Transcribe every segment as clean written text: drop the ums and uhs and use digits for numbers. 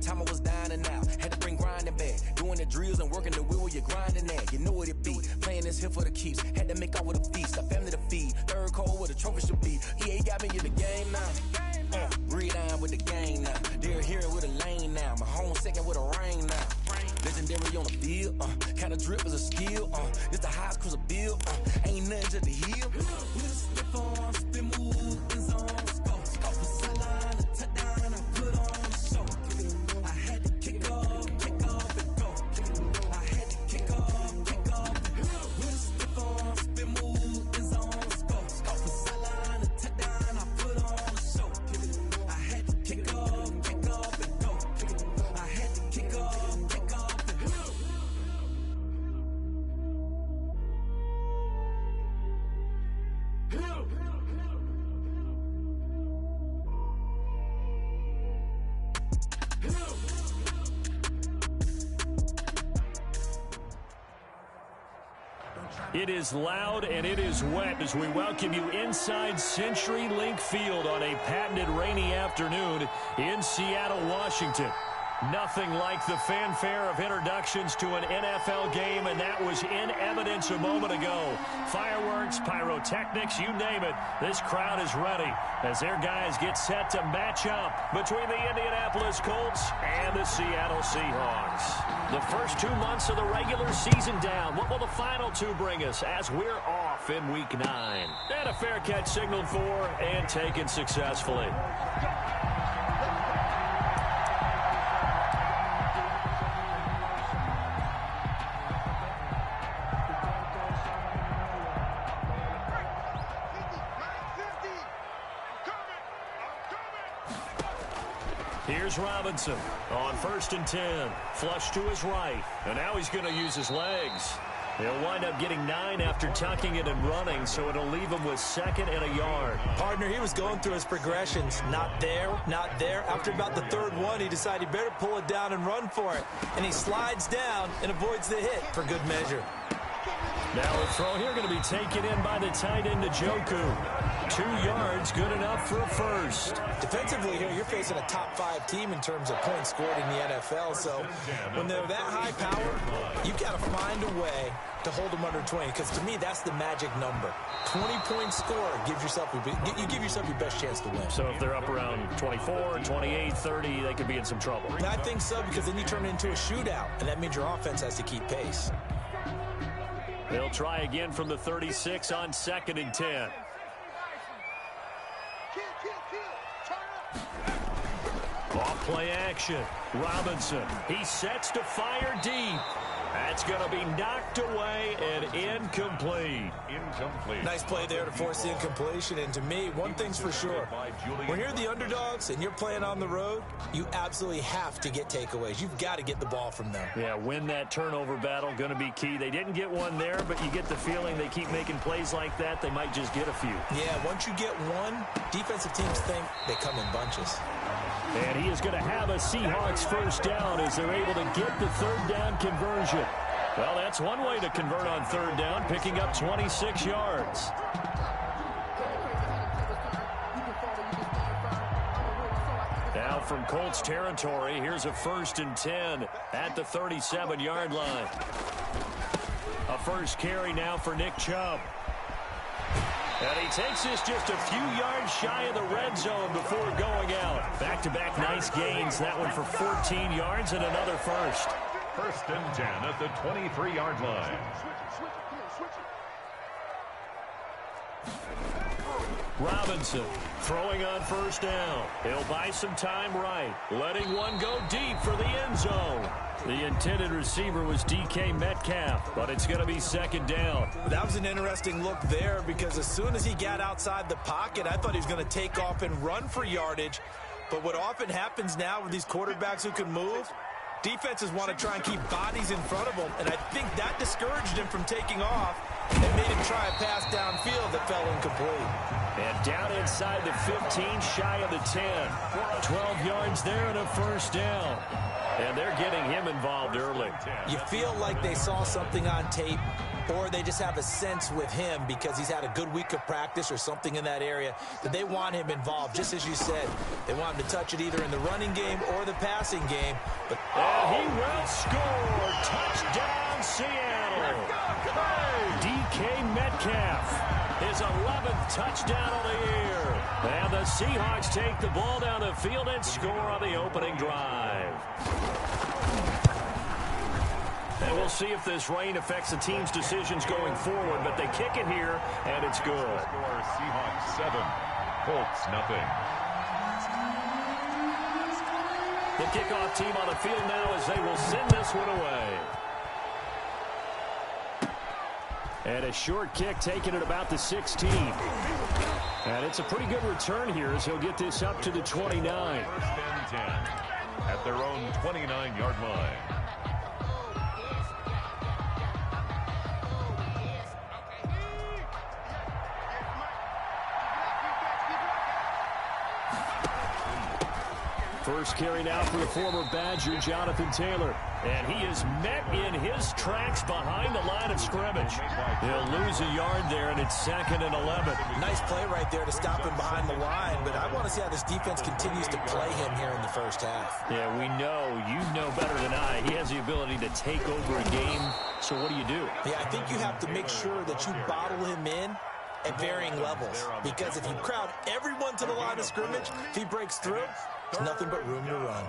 time I was dining out. Had to bring grinding back. Doing the drills and working the wheel where you're grinding at. You know what it be. Playing this here for the keeps. Had to make out with a feast. A family to feed. Third cold where the trophy should be. EA got me in the game now. Breathe on with the game now. They're here with a lane now. My home second with a rain now. Legendary on the field. Kinda drip is a skill. It's the highest cruiser bill. Ain't nothing to the hill. Slip on, spin move, in zone, scope. For sideline, a touchdown, I put on the show. I had to kick off and go. I had to kick off and go. Slip on, spin move, in zone, scope. For sideline, a touchdown, I put on the show. I had to kick off and go. I had to kick off and go. It is loud and it is wet as we welcome you inside CenturyLink Field on a patented rainy afternoon in Seattle, Washington. Nothing like the fanfare of introductions to an NFL game, and that was in evidence a moment ago. Fireworks, pyrotechnics, you name it. This crowd is ready as their guys get set to match up between the Indianapolis Colts and the Seattle Seahawks. The first 2 months of the regular season down. What will the final two bring us as we're off in Week 9? And a fair catch signaled for and taken successfully. Here's Robinson on 1st and 10. Flush to his right. And now he's going to use his legs. He'll wind up getting 9 after tucking it and running, so it'll leave him with 2nd and a yard. Partner, he was going through his progressions. Not there, not there. After about the 3rd one, he decided he better pull it down and run for it. And he slides down and avoids the hit for good measure. Now the throw here going to be taken in by the tight end Njoku. 2 yards, good enough for a first. Defensively here, you're facing a top 5 team in terms of points scored in the NFL. So when they're that high power, you've got to find a way to hold them under 20. Because to me, that's the magic number. 20-point score gives yourself you give yourself your best chance to win. So if they're up around 24, 28, 30, they could be in some trouble. And I think so, because then you turn it into a shootout, and that means your offense has to keep pace. They'll try again from the 36 on 2nd and 10. Off play action. Robinson. He sets to fire deep. That's going to be knocked away and incomplete. Nice play there to force the incompletion. And to me, one thing's for sure. When you're the underdogs and you're playing on the road, you absolutely have to get takeaways. You've got to get the ball from them. Yeah, win that turnover battle. Going to be key. They didn't get one there, but you get the feeling they keep making plays like that. They might just get a few. Yeah, once you get one, defensive teams think they come in bunches. And he is going to have a Seahawks first down as they're able to get the 3rd down conversion. Well, that's one way to convert on 3rd down, picking up 26 yards. Now from Colts territory, here's a 1st and 10 at the 37-yard line. A first carry now for Nick Chubb. And he takes this just a few yards shy of the red zone before going out. Back-to-back nice gains. That one for 14 yards and another first. 1st and 10 at the 23-yard line. Robinson throwing on 1st down. He'll buy some time right. Letting one go deep for the end zone. The intended receiver was DK Metcalf, but it's going to be 2nd down. That was an interesting look there because as soon as he got outside the pocket, I thought he was going to take off and run for yardage. But what often happens now with these quarterbacks who can move, defenses want to try and keep bodies in front of him, and I think that discouraged him from taking off and made him try a pass downfield that fell incomplete. And down inside the 15, shy of the 10. 12 yards there and a first down. And they're getting him involved early. You feel like they saw something on tape or they just have a sense with him because he's had a good week of practice or something in that area that they want him involved. Just as you said, they want him to touch it either in the running game or the passing game. But and he will score. Touchdown, Seattle. DK Metcalf, his 11th touchdown of the year. And the Seahawks take the ball down the field and score on the opening drive. And we'll see if this rain affects the team's decisions going forward, but they kick it here, and it's good. Score Seahawks 7, Colts nothing. The kickoff team on the field now as they will send this one away. And a short kick taken at about the 16. And it's a pretty good return here as he'll get this up to the 29. First and 10 at their own 29-yard line. First carry now for the former Badger, Jonathan Taylor. And he is met in his tracks behind the line of scrimmage. He'll lose a yard there, and it's 2nd and 11. Nice play right there to stop him behind the line, but I want to see how this defense continues to play him here in the first half. Yeah, we know. You know better than I. He has the ability to take over a game, so what do you do? Yeah, I think you have to make sure that you bottle him in at varying levels, because if you crowd everyone to the line of scrimmage, if he breaks through, there's nothing but room to run.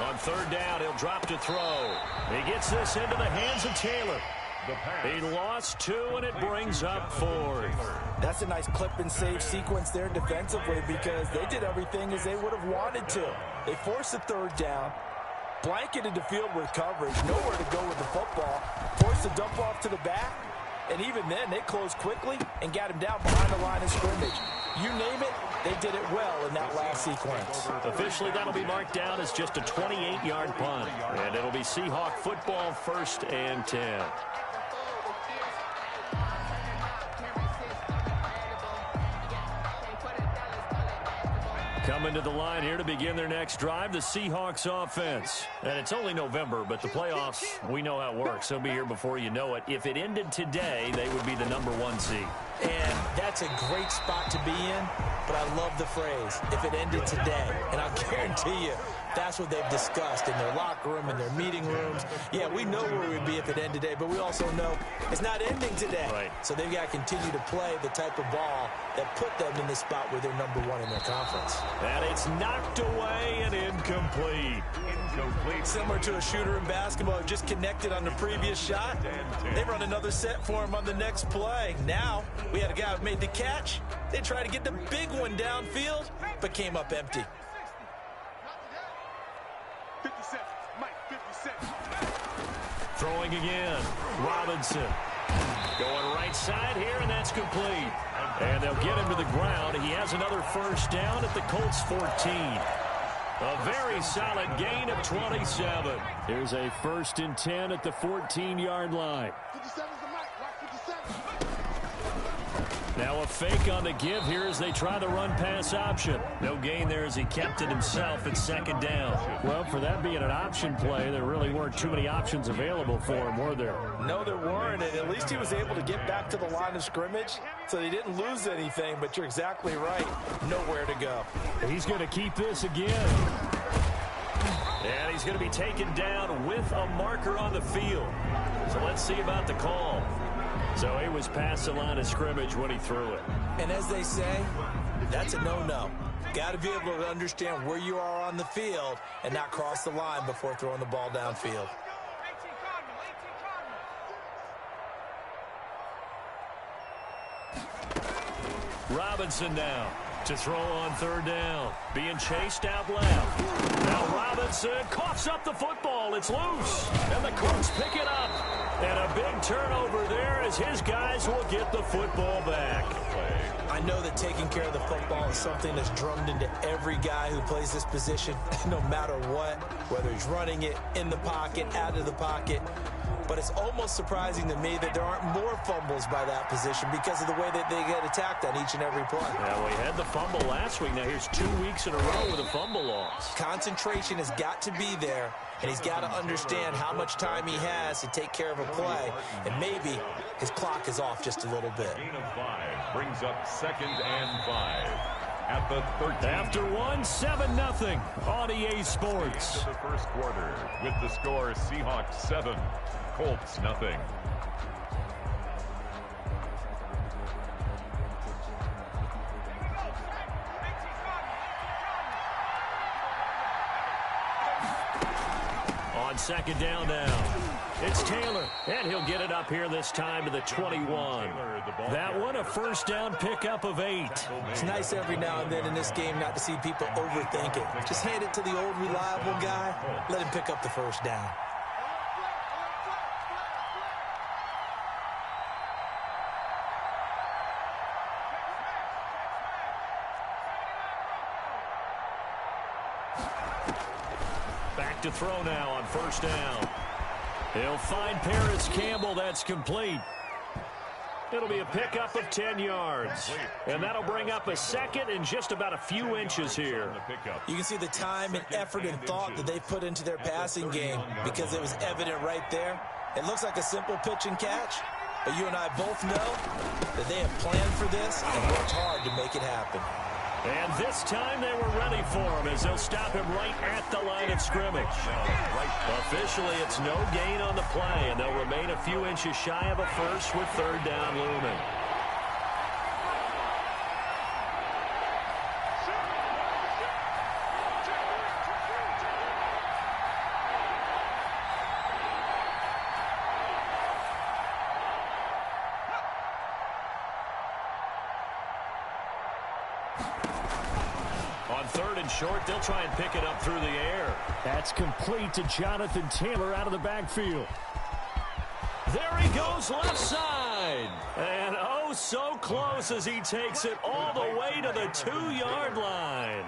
On third down, he'll drop to throw. He gets this into the hands of Taylor. He lost 2, and it brings up 4th. That's a nice clip and save sequence there defensively because they did everything as they would have wanted to. They forced the third down, blanketed the field with coverage, nowhere to go with the football, forced the dump off to the back, and even then they closed quickly and got him down behind the line of scrimmage. You name it, they did it well in that last sequence. Officially, that'll be marked down as just a 28-yard punt, and it'll be Seahawk football 1st and 10. Coming to the line here to begin their next drive, the Seahawks offense. And it's only November, but the playoffs, we know how it works. They'll be here before you know it. If it ended today, they would be the #1 seed. And that's a great spot to be in, but I love the phrase, if it ended today. And I'll guarantee you, that's what they've discussed in their locker room, in their meeting rooms. Yeah, we know where we'd be if it ended today, but we also know it's not ending today. Right. So they've got to continue to play the type of ball that put them in the spot where they're #1 in their conference. And it's knocked away and incomplete. Similar to a shooter in basketball who just connected on the previous shot. They run another set for him on the next play. Now, we had a guy who made the catch. They tried to get the big one downfield, but came up empty. 50 seconds. Mike, 50 seconds. Throwing again. Robinson. Going right side here, and that's complete. And they'll get him to the ground. He has another first down at the Colts 14. A very solid gain of 27. Here's a 1st and 10 at the 14-yard line. 57 is the mic. Watch 57. Now a fake on the give here as they try the run-pass option. No gain there as he kept it himself at 2nd down. Well, for that being an option play, there really weren't too many options available for him, were there? No, there weren't, and at least he was able to get back to the line of scrimmage, so they didn't lose anything, but you're exactly right. Nowhere to go. He's going to keep this again. And he's going to be taken down with a marker on the field. So let's see about the call. So he was past the line of scrimmage when he threw it. And as they say, that's a no-no. Got to be able to understand where you are on the field and not cross the line before throwing the ball downfield. Robinson now to throw on 3rd down. Being chased out left. Now Robinson coughs up the football. It's loose. And the Colts pick it up. And a big turnover there as his guys will get the football back. I know that taking care of the football is something that's drummed into every guy who plays this position, no matter what, whether he's running it, in the pocket, out of the pocket. But it's almost surprising to me that there aren't more fumbles by that position because of the way that they get attacked on each and every play. Yeah, we had the fumble last week. Now here's 2 weeks in a row with a fumble loss. Concentration has got to be there, and he's got to understand how much time he has to take care of a play, and maybe his clock is off just a little bit. Gain of 5 brings up 2nd and 5 at the 13. After 7-0 on EA Sports. The first quarter with the score Seahawks 7, Colts 0. On 2nd down now, it's Taylor, and he'll get it up here this time to the 21. That one a first down pickup of 8. It's nice every now and then in this game not to see people overthink it. Just hand it to the old reliable guy, let him pick up the first down. Back to throw now on first down. He'll find Paris Campbell. That's complete. It'll be a pickup of 10 yards. And that'll bring up a second and just about a few inches here. You can see the time and effort and thought that they put into their passing game because it was evident right there. It looks like a simple pitch and catch, but you and I both know that they have planned for this and worked hard to make it happen. And this time they were ready for him as they'll stop him right at the line of scrimmage. Officially, it's no gain on the play, and they'll remain a few inches shy of a first with 3rd down looming. On 3rd and short, they'll try and pick it up through the air. That's complete to Jonathan Taylor out of the backfield. There he goes left side. And oh, so close as he takes it all the way to the 2-yard line.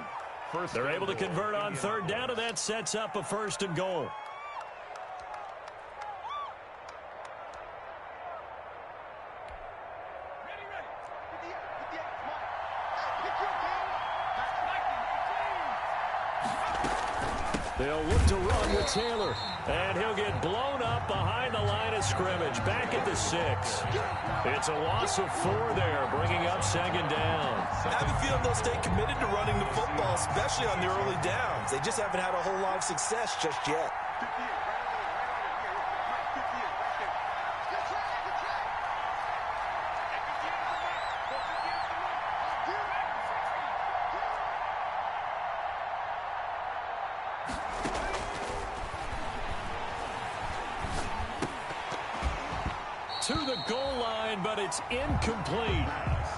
They're able to convert on 3rd down, and that sets up a 1st and goal. They'll look to run with Taylor, and he'll get blown up behind the line of scrimmage, back at the 6. It's a loss of 4 there, bringing up 2nd down. I have a feeling they'll stay committed to running the football, especially on the early downs. They just haven't had a whole lot of success just yet. To the goal line, but it's incomplete.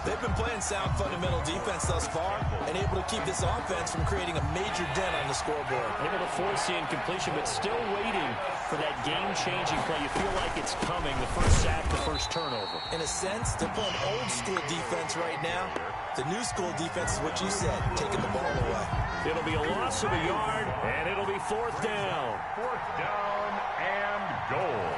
They've been playing sound fundamental defense thus far and able to keep this offense from creating a major dent on the scoreboard. Able to force the incompletion, but still waiting for that game-changing play. You feel like it's coming, the first sack, the first turnover. In a sense, they're playing old-school defense right now. The new school defense is what you said, taking the ball away. It'll be a loss of a yard, and it'll be 4th down. 4th down and goal.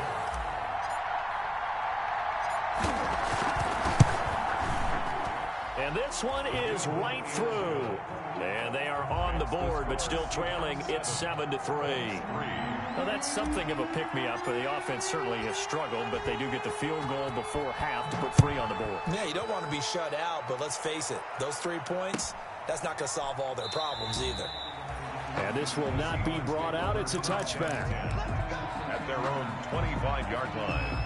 And this one is right through. And they are on the board, but still trailing. It's 7-3. Now, that's something of a pick-me-up. The offense certainly has struggled, but they do get the field goal before half to put 3 on the board. Yeah, you don't want to be shut out, but let's face it. Those 3 points, that's not going to solve all their problems either. And this will not be brought out. It's a touchback. At their own 25-yard line.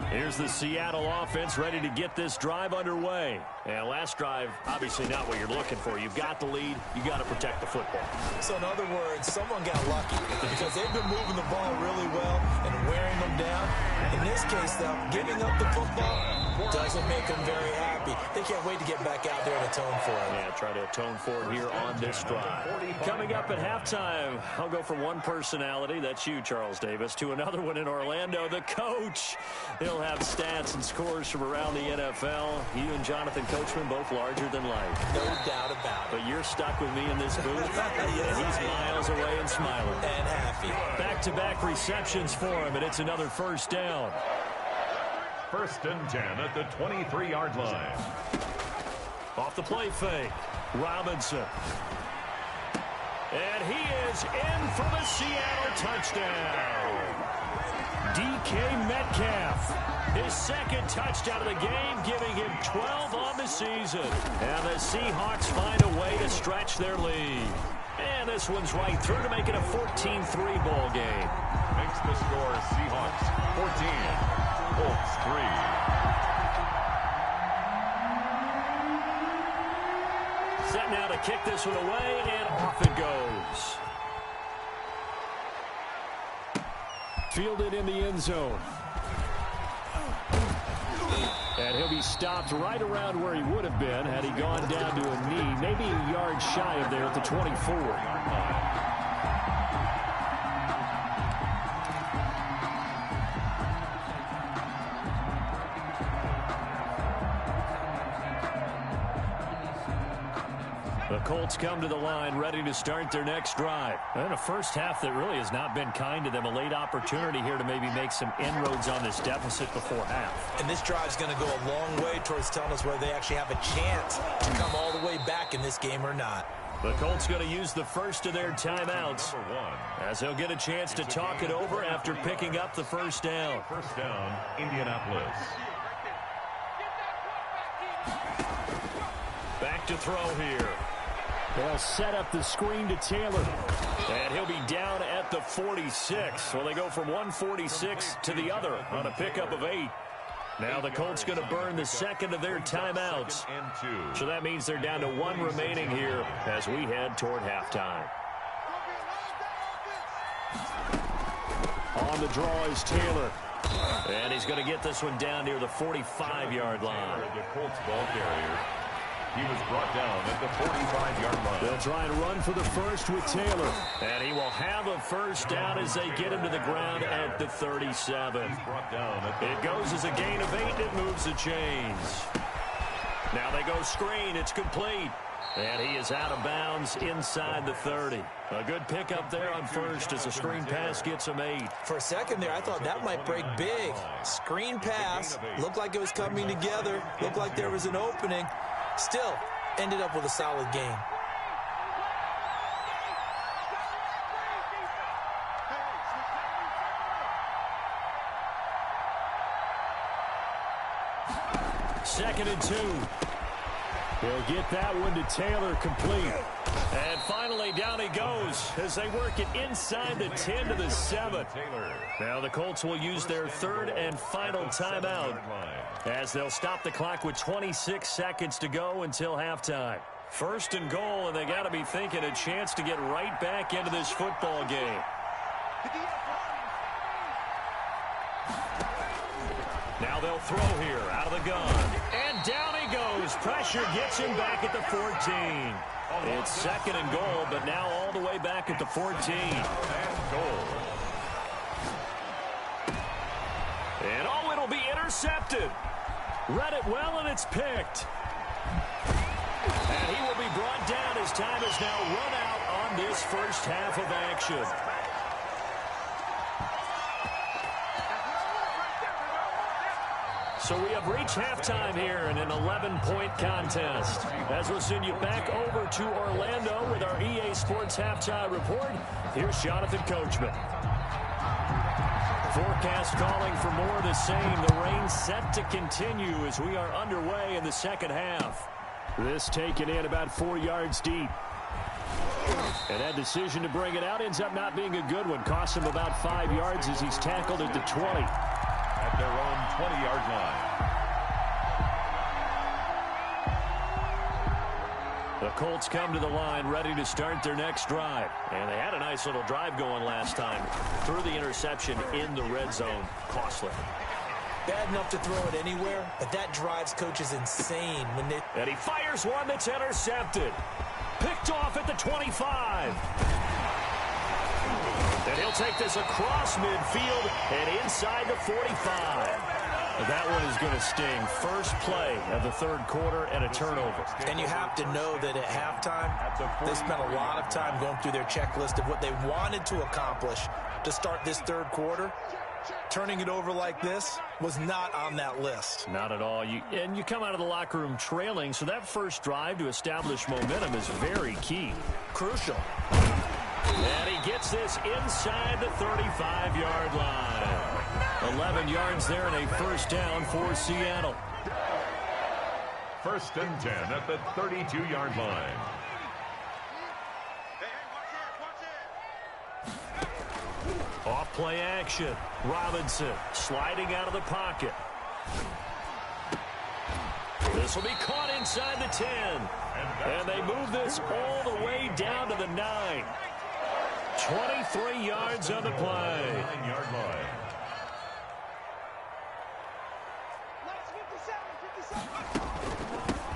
Here's the Seattle offense ready to get this drive underway. And last drive, obviously not what you're looking for. You've got the lead. You got to protect the football. So in other words, someone got lucky because they've been moving the ball really well and wearing them down. In this case, though, giving up the football doesn't make them very happy. They can't wait to get back out there and atone for it. Yeah, try to atone for it here on this drive. Coming up at halftime, I'll go from one personality, that's you, Charles Davis, to another one in Orlando, the coach. He'll have stats and scores from around the NFL. You and Jonathan Coachman both larger than life. No doubt about it. But you're stuck with me in this booth, and he's miles away and smiling. And happy. Back-to-back receptions for him, and it's another first down. 1st and 10 at the 23-yard line. Off the play fake, Robinson. And he is in for the Seattle touchdown. DK Metcalf, his second touchdown of the game, giving him 12 on the season. And the Seahawks find a way to stretch their lead. And this one's right through to make it a 14-3 ball game. Makes the score Seahawks 14. Colts 3. Set now to kick this one away, and off it goes. Fielded in the end zone. And he'll be stopped right around where he would have been had he gone down to a knee, maybe a yard shy of there at the 24. The Colts come to the line ready to start their next drive. And a first half that really has not been kind to them. A late opportunity here to maybe make some inroads on this deficit before half. And this drive's going to go a long way towards telling us whether they actually have a chance to come all the way back in this game or not. The Colts going to use the first of their timeouts as they'll get a chance to talk it over after picking up the first down. First down, Indianapolis. Back to throw here. They'll set up the screen to Taylor. And he'll be down at the 46. Well, they go from 146 to the other on a pickup of 8. Now the Colts going to burn the second of their timeouts. So that means they're down to 1 remaining here as we head toward halftime. On the draw is Taylor. And he's going to get this one down near the 45-yard line. The Colts ball carrier. He was brought down at the 45-yard line. They'll try and run for the first with Taylor. And he will have a first down as they get him to the ground at the 37. It goes as a gain of 8. It moves the chains. Now they go screen. It's complete. And he is out of bounds inside the 30. A good pickup there on first as a screen pass gets him 8. For a second there, I thought that might break big. Screen pass. Looked like it was coming together. Looked like there was an opening. Still, ended up with a solid game. Second and 2. He'll get that one to Taylor complete. And finally down he goes as they work it inside the 10 to the 7. Now the Colts will use their third and final timeout as they'll stop the clock with 26 seconds to go until halftime. First and goal, and they got to be thinking a chance to get right back into this football game. Now they'll throw here out of the gun. And down he goes. Pressure gets him back at the 14. It's second and goal, but now all the way back at the 14. And goal. And oh, it'll be intercepted. Read it well, and it's picked. And he will be brought down as time is now run out on this first half of action. So we have reached halftime here in an 11-point contest. As we'll send you back over to Orlando with our EA Sports Halftime Report, here's Jonathan Coachman. Forecast calling for more of the same. The rain set to continue as we are underway in the second half. This taken in about 4 yards deep. And that decision to bring it out ends up not being a good one. Costs him about 5 yards as he's tackled at the 20. At their own 20-yard line. The Colts come to the line ready to start their next drive. And they had a nice little drive going last time. Threw the interception in the red zone. Costly. Bad enough to throw it anywhere, but that drives coaches insane when they... And he fires one that's intercepted. Picked off at the 25. And he'll take this across midfield and inside the 45. That one is going to sting. First play of the third quarter and a turnover. And you have to know that at halftime, they spent a lot of time going through their checklist of what they wanted to accomplish to start this third quarter. Turning it over like this was not on that list. Not at all. And you come out of the locker room trailing, so that first drive to establish momentum is very key. Crucial. And he gets this inside the 35-yard line. 11 yards there and a first down for Seattle. First and 10 at the 32-yard line. Off play action. Robinson sliding out of the pocket. This will be caught inside the 10. And they move this all the way down to the 9. 23 yards on the play. 9-yard line.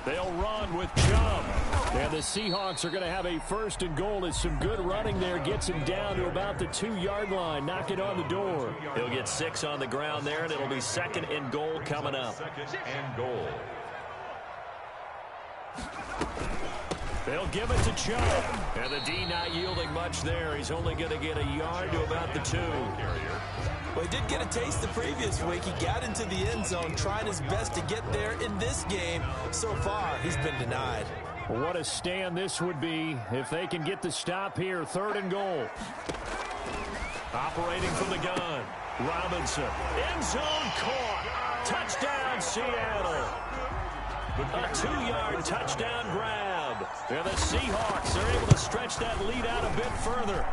They'll run with Chubb. And the Seahawks are going to have a first and goal as some good running there gets him down to about the 2-yard line. Knock it on the door. He'll get 6 on the ground there, and it'll be second and goal coming up. Second and goal. They'll give it to Chubb. And the D not yielding much there. He's only going to get a yard to about the 2. Well, he did get a taste the previous week. He got into the end zone, trying his best to get there in this game. So far, he's been denied. What a stand this would be if they can get the stop here. Third and goal. Operating from the gun. Robinson. End zone caught. Touchdown, Seattle. A 2-yard touchdown grab. And the Seahawks are able to stretch that lead out a bit further.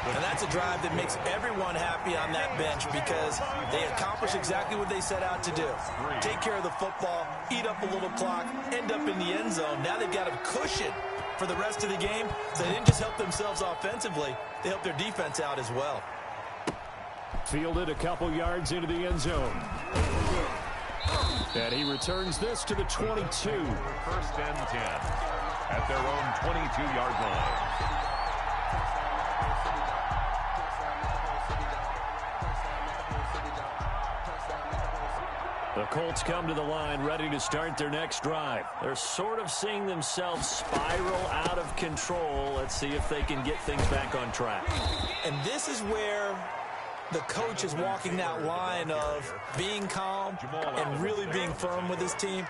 And that's a drive that makes everyone happy on that bench because they accomplish exactly what they set out to do. Take care of the football, eat up a little clock, end up in the end zone. Now they've got a cushion for the rest of the game. So they didn't just help themselves offensively, they helped their defense out as well. Fielded a couple yards into the end zone. And he returns this to the 22. First and 10 at their own 22-yard line. The Colts come to the line ready to start their next drive. They're sort of seeing themselves spiral out of control. Let's see if they can get things back on track. And this is where the coach is walking that line of being calm and really being firm with his team.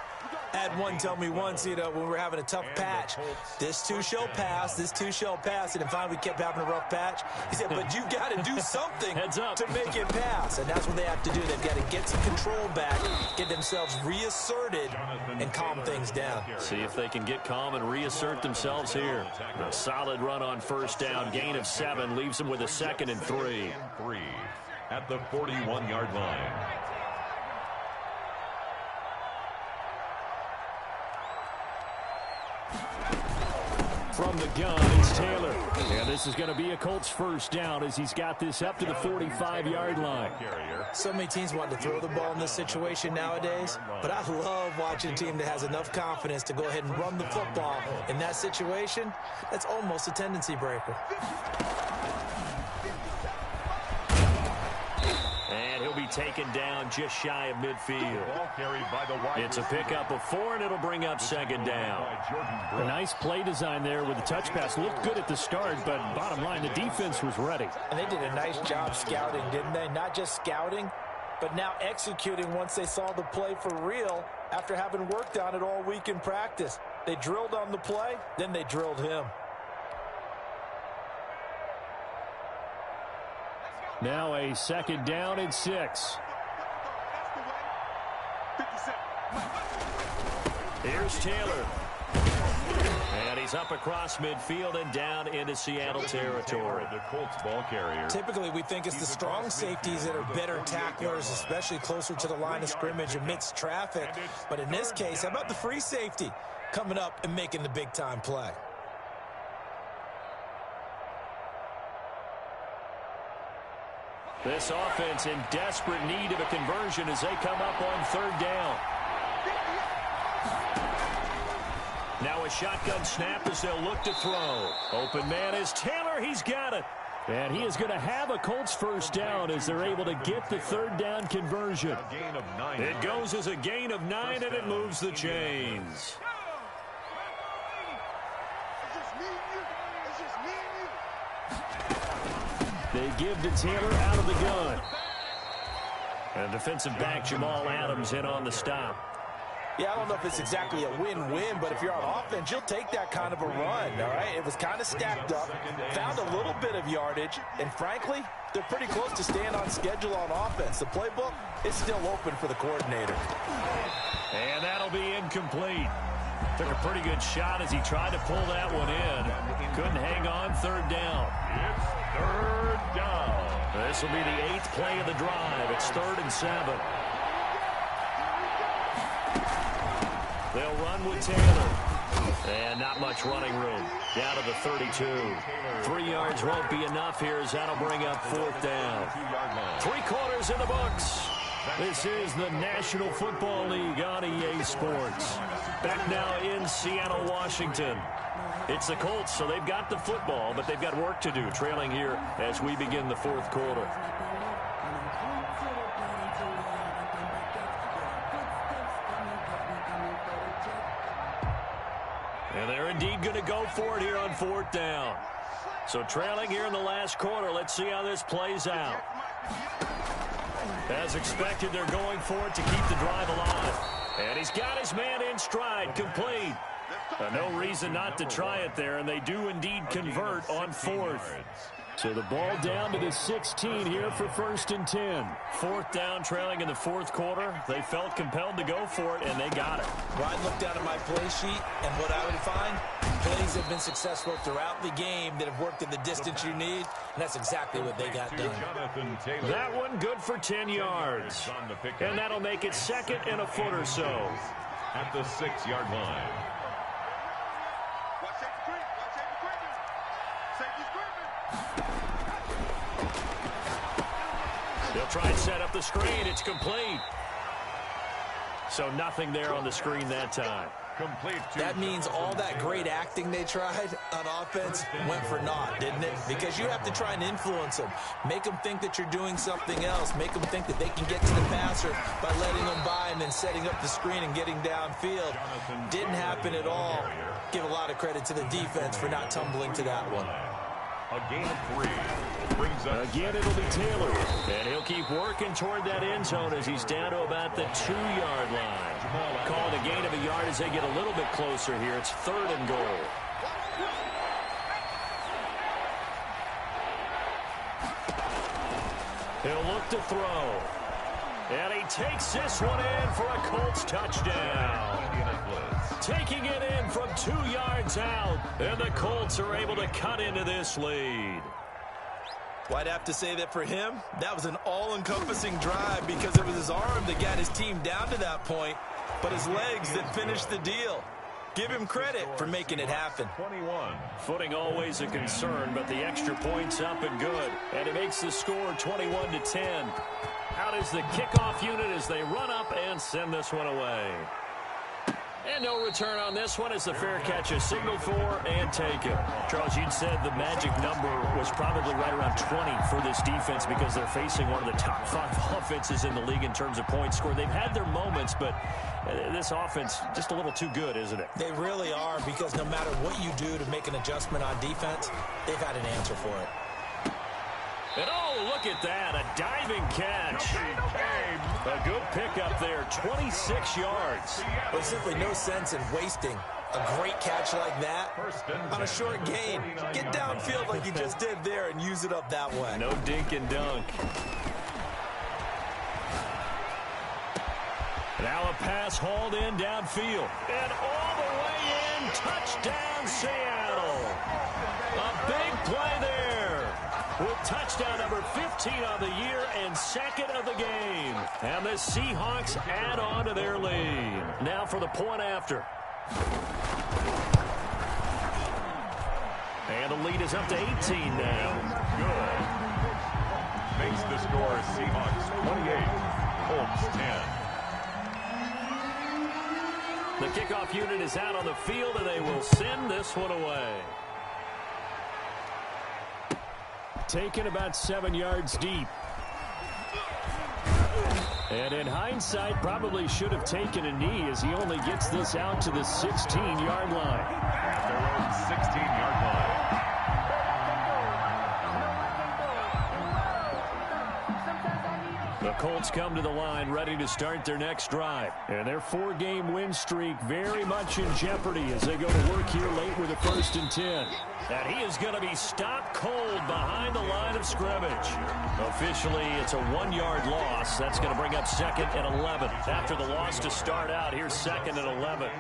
I had one tell me once, when we were having a tough patch, this too shall pass, this too shall pass. And finally we kept having a rough patch. He said, but you got to do something to make it pass. And that's what they have to do. They've got to get some control back, get themselves reasserted, and calm things down. See if they can get calm and reassert themselves here. A solid run on first down. Gain of 7 leaves them with a 2nd and 3. At the 41-yard line. From the gun, it's Taylor. And this is going to be a Colts first down as he's got this up to the 45-yard line. So many teams want to throw the ball in this situation nowadays, but I love watching a team that has enough confidence to go ahead and run the football. In that situation, that's almost a tendency breaker. And he'll be taken down just shy of midfield. It's a pickup of 4, and it'll bring up second down. A nice play design there with the touch pass. Looked good at the start, but bottom line, the defense was ready. And they did a nice job scouting, didn't they? Not just scouting, but now executing once they saw the play for real after having worked on it all week in practice. They drilled on the play, then they drilled him. Now a second down and 6. Here's Taylor. And he's up across midfield and down into Seattle territory. The Colts ball carrier. Typically, we think it's the strong safeties that are better tacklers, especially closer to the line of scrimmage amidst traffic. But in this case, how about the free safety coming up and making the big-time play? This offense in desperate need of a conversion as they come up on third down. Now a shotgun snap as they'll look to throw. Open man is Taylor. He's got it. And he is going to have a Colts first down as they're able to get the third down conversion. It goes as a gain of 9, and it moves the chains. They give to Taylor out of the gun. And defensive back Jamal Adams in on the stop. Yeah, I don't know if it's exactly a win-win, but if you're on offense, you'll take that kind of a run, all right? It was kind of stacked up, found a little bit of yardage, and frankly, they're pretty close to staying on schedule on offense. The playbook is still open for the coordinator. And that'll be incomplete. Took a pretty good shot as he tried to pull that one in. Couldn't hang on third down. It's third down. This will be the 8th play of the drive. It's 3rd and 7. They'll run with Taylor. And not much running room. Down to the 32. 3 yards won't be enough here as that'll bring up 4th down. 3 quarters in the books. This is the National Football League on EA Sports. Back now in Seattle, Washington. It's the Colts, so they've got the football, but they've got work to do, trailing here as we begin the 4th quarter. And they're indeed going to go for it here on 4th down. So trailing here in the last quarter, let's see how this plays out. As expected, they're going for it to keep the drive alive. And he's got his man in stride, complete. No reason not to try it there, and they do indeed convert on 4th. So the ball down to the 16 here for 1st and 10. 4th down, trailing in the 4th quarter. They felt compelled to go for it, and they got it. Well, I looked down at my play sheet, and what I would find, plays have been successful throughout the game that have worked in the distance you need, and that's exactly what they got done. That one good for 10 yards. And that'll make it 2nd and a foot or so. At the 6-yard line. They'll try and set up the screen. It's complete. So nothing there on the screen that time. That means all that great acting they tried on offense went for naught, didn't it? Because you have to try and influence them. Make them think that you're doing something else. Make them think that they can get to the passer by letting them by and then setting up the screen and getting downfield. Didn't happen at all. Give a lot of credit to the defense for not tumbling to that one. A gain of 3 brings up. Again, it'll be Taylor. And he'll keep working toward that end zone as he's down to about the 2-yard line. Called a gain of a yard as they get a little bit closer here. It's 3rd and goal. He'll look to throw. And he takes this one in for a Colts touchdown. Taking it in from 2 yards out. And the Colts are able to cut into this lead. Well, I'd have to say that for him, that was an all-encompassing drive because it was his arm that got his team down to that point, but his legs that finished the deal. Give him credit for making it happen. 21. Footing always a concern, but the extra point's up and good. And it makes the score 21-10. Out is the kickoff unit as they run up and send this one away. And no return on this one as the fair catch is signaled for and taken. Charles, you'd said the magic number was probably right around 20 for this defense because they're facing one of the top 5 offenses in the league in terms of points scored. They've had their moments, but this offense just a little too good, isn't it? They really are, because no matter what you do to make an adjustment on defense, they've had an answer for it. And oh, look at that, a diving catch. A good pickup there, 26 yards. There's simply no sense in wasting a great catch like that on a short gain. Get downfield like you just did there and use it up that way. No dink and dunk. Now a pass hauled in downfield. And all the way in, touchdown Seattle. A big play there. With touchdown number 15 on the year and 2nd of the game. And the Seahawks add on to their lead. Now for the point after. And the lead is up to 18 now. makes the score Seahawks 28, Colts 10. The kickoff unit is out on the field, and they will send this one away. Taken about 7 yards deep. And in hindsight, probably should have taken a knee as he only gets this out to the 16-yard line. At their own 16-yard line. The Colts come to the line ready to start their next drive. And their 4-game win streak very much in jeopardy as they go to work here late with a 1st and 10. And he is going to be stopped cold behind the line of scrimmage. Officially, it's a 1-yard loss. That's going to bring up 2nd and 11. After the loss to start out, here's 2nd and 11.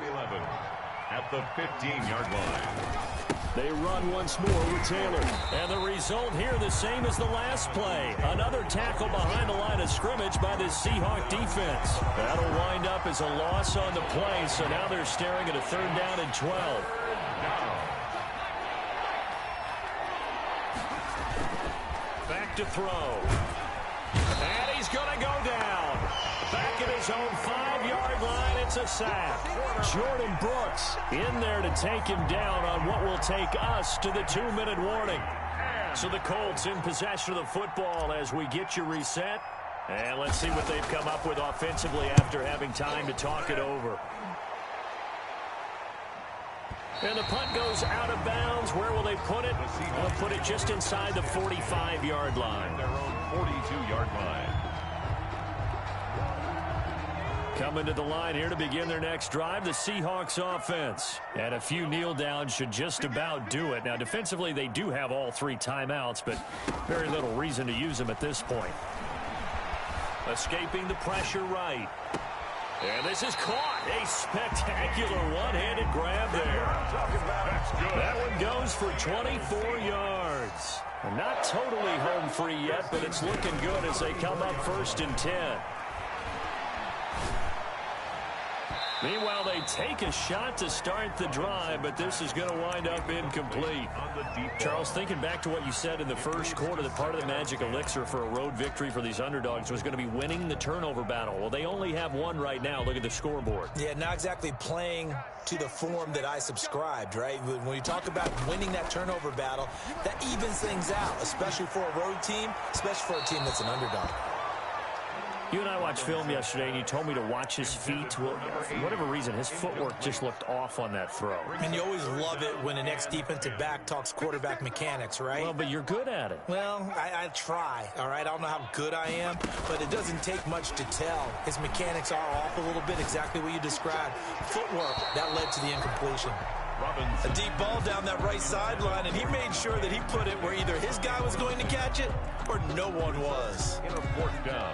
At the 15-yard line. They run once more with Taylor. And the result here the same as the last play. Another tackle behind the line of scrimmage by this Seahawk defense. That'll wind up as a loss on the play, so now they're staring at a 3rd down and 12. Back to throw. And he's going to go down. Back at his own 5-yard line, it's a sack. Jordan Brooks in there to take him down on what will take us to the 2-minute warning. So the Colts in possession of the football as we get you reset. And let's see what they've come up with offensively after having time to talk it over. And the punt goes out of bounds. Where will they put it? They'll put it just inside the 45-yard line. Their own 42-yard line. Coming to the line here to begin their next drive, the Seahawks offense. And a few kneel downs should just about do it. Now, defensively, they do have all 3 timeouts, but very little reason to use them at this point. Escaping the pressure right. And this is caught. A spectacular one-handed grab there. That one goes for 24 yards. Not totally home free yet, but it's looking good as they come up 1st and 10. Meanwhile, they take a shot to start the drive, but this is going to wind up incomplete. Charles, thinking back to what you said in the first quarter, that part of the magic elixir for a road victory for these underdogs was going to be winning the turnover battle. Well, they only have one right now. Look at the scoreboard. Yeah, not exactly playing to the form that I subscribed, right? When you talk about winning that turnover battle, that evens things out, especially for a road team, especially for a team that's an underdog. You and I watched film yesterday, and you told me to watch his feet. Well, for whatever reason, his footwork just looked off on that throw. And you always love it when an ex-defensive back talks quarterback mechanics, right? Well, but you're good at it. Well, I try, all right? I don't know how good I am, but it doesn't take much to tell. His mechanics are off a little bit, exactly what you described. Footwork, that led to the incompletion. A deep ball down that right sideline, and he made sure that he put it where either his guy was going to catch it or no one was. In a 4th down.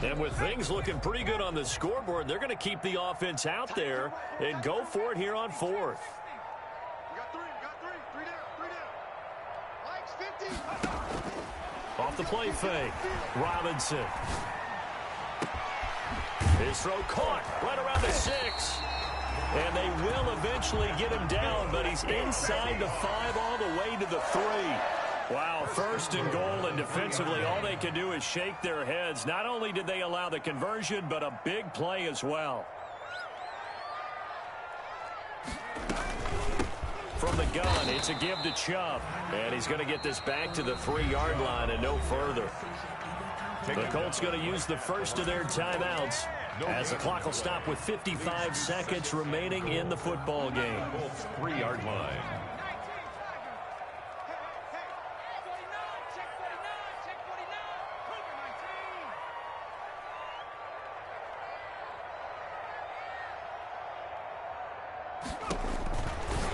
And with things looking pretty good on the scoreboard, they're going to keep the offense out there and go for it here on 4th. You got 3 down. Mike's 50. Off the play fake, Robinson. His throw caught right around the 6. And they will eventually get him down, but he's inside the 5 all the way to the 3. Wow, 1st and goal, and defensively all they can do is shake their heads. Not only did they allow the conversion, but a big play as well. From the gun, it's a give to Chubb. And he's going to get this back to the 3-yard line and no further. The Colts going to use the first of their timeouts as the clock will stop with 55 seconds remaining in the football game. Colts 3-yard line.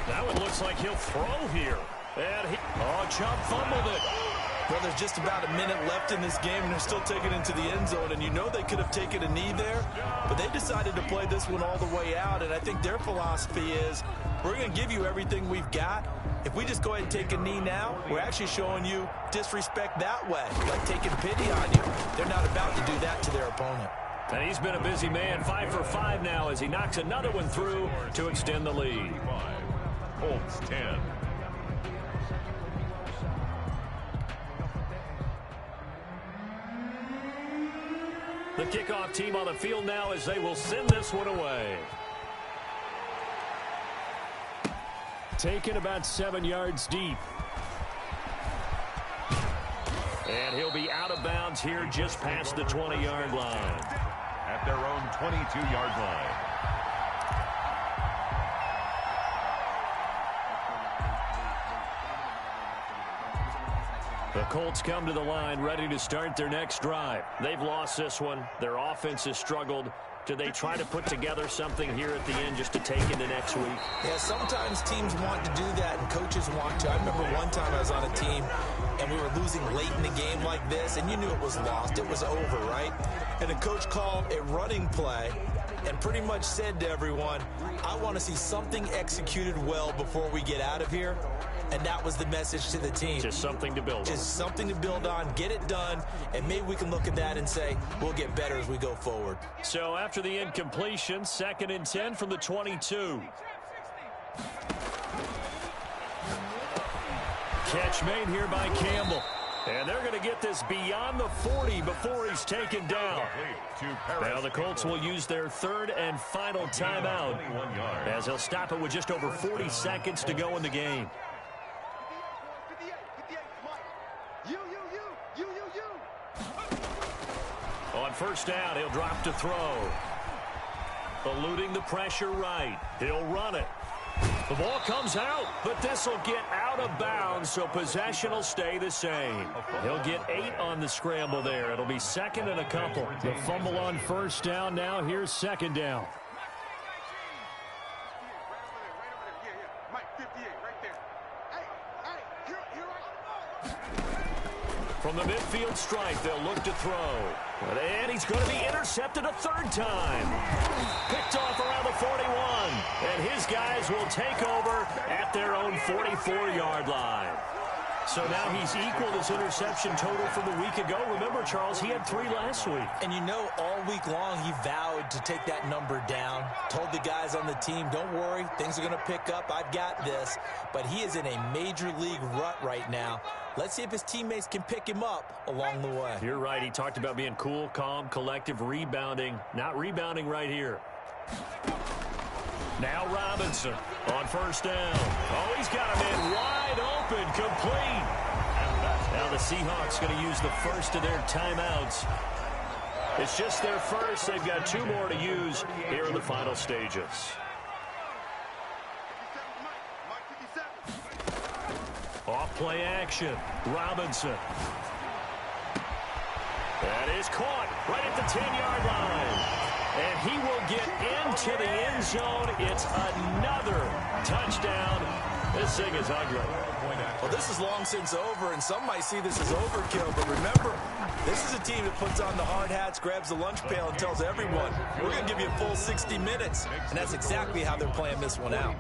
That one looks like he'll throw here. And Chubb fumbled it. Well, there's just about a minute left in this game, and they're still taking it into the end zone. And you know they could have taken a knee there, but they decided to play this one all the way out. And I think their philosophy is, we're going to give you everything we've got. If we just go ahead and take a knee now, we're actually showing you disrespect that way, like taking pity on you. They're not about to do that to their opponent. And he's been a busy man, 5 for 5 now as he knocks another one through to extend the lead. Colts 10. The kickoff team on the field now as they will send this one away. Taken about 7 yards deep. And he'll be out of bounds here just past the 20-yard line. At their own 22-yard line. The Colts come to the line ready to start their next drive. They've lost this one. Their offense has struggled. Do they try to put together something here at the end just to take into next week? Yeah, sometimes teams want to do that and coaches want to. I remember one time I was on a team and we were losing late in the game like this, and you knew it was lost. It was over, right? And the coach called a running play and pretty much said to everyone, I want to see something executed well before we get out of here. And that was the message to the team. Just something to build on. Just something to build on, get it done, and maybe we can look at that and say, we'll get better as we go forward. So after the incompletion, 2nd and 10 from the 22. Catch made here by Campbell. And they're going to get this beyond the 40 before he's taken down. Now the Colts will use their 3rd and final timeout as they'll stop it with just over 40 seconds to go in the game. On first down, he'll drop to throw. Eluding the pressure right. He'll run it. The ball comes out, but this will get out of bounds, so possession will stay the same. He'll get 8 on the scramble there. It'll be 2nd and a couple. The fumble on first down now. Here's 2nd down. From the midfield stripe, they'll look to throw. And he's going to be intercepted a 3rd time. Picked off around the 41. And his guys will take over at their own 44-yard line. So now he's equaled his interception total from the week ago. Remember, Charles, he had 3 last week. And you know, all week long he vowed to take that number down. Told the guys on the team, don't worry, things are going to pick up. I've got this. But he is in a major league rut right now. Let's see if his teammates can pick him up along the way. You're right. He talked about being cool, calm, collective, rebounding. Not rebounding right here. Now Robinson on first down. Oh, he's got him in wide open, complete. Now the Seahawks going to use the first of their timeouts. It's just their first. They've got 2 more to use here in the final stages. Off play action. Robinson. That is caught right at the 10-yard line. And he will get into the end zone. It's another touchdown. This thing is ugly. Well, this is long since over, and some might see this as overkill. But remember, this is a team that puts on the hard hats, grabs the lunch pail, and tells everyone, we're going to give you a full 60 minutes. And that's exactly how they're playing this one out.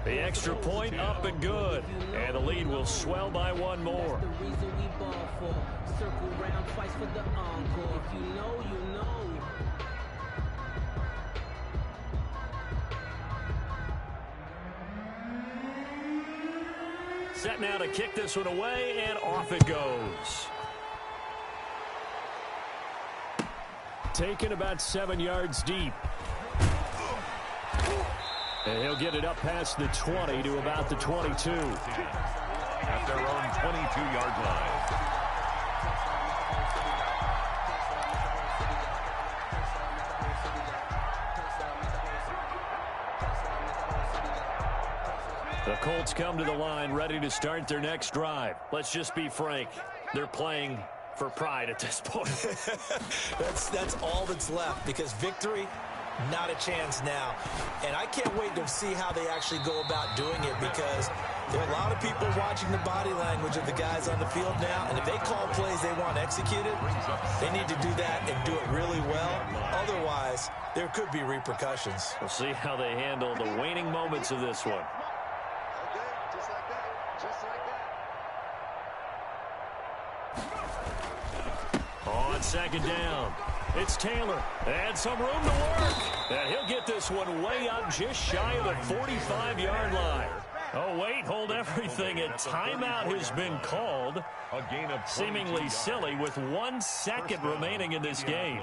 The extra point up and good. And the lead will swell by 1 more. Circle round twice for the encore. If you know, you know. Set now to kick this one away, and off it goes. Taken about 7 yards deep. And he'll get it up past the 20 to about the 22. At their own 22-yard line. The Colts come to the line ready to start their next drive. Let's just be frank. They're playing for pride at this point. That's all that's left, because victory, not a chance now. And I can't wait to see how they actually go about doing it, because there are a lot of people watching the body language of the guys on the field now, and if they call plays they want executed, they need to do that and do it really well. Otherwise, there could be repercussions. We'll see how they handle the waning moments of this one. On On second down, it's Taylor. And some room to work. And he'll get this one way up just shy of the 45-yard line. Oh, wait, hold everything. A timeout has been called. A gain of Seemingly silly with 1 second remaining in this game.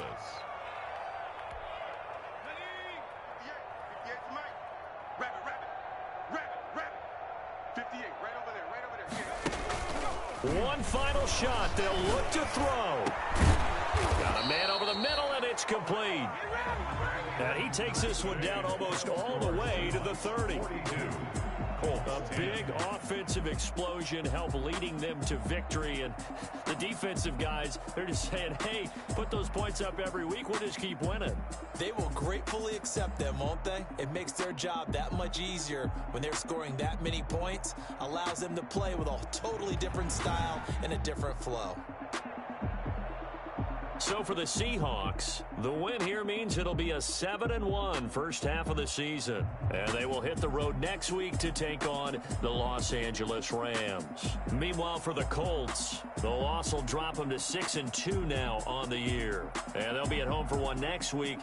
One final shot. They'll look to throw. Got a man over the middle, and it's complete. And he takes this one down almost all the way to the 30. A big offensive explosion helped leading them to victory. And the defensive guys, they're just saying, hey, put those points up every week. We'll just keep winning. They will gratefully accept them, won't they? It makes their job that much easier when they're scoring that many points. Allows them to play with a totally different style and a different flow. So for the Seahawks, the win here means it'll be a 7-1 first half of the season. And they will hit the road next week to take on the Los Angeles Rams. Meanwhile, for the Colts, the loss will drop them to 6-2 now on the year. And they'll be at home for one next week.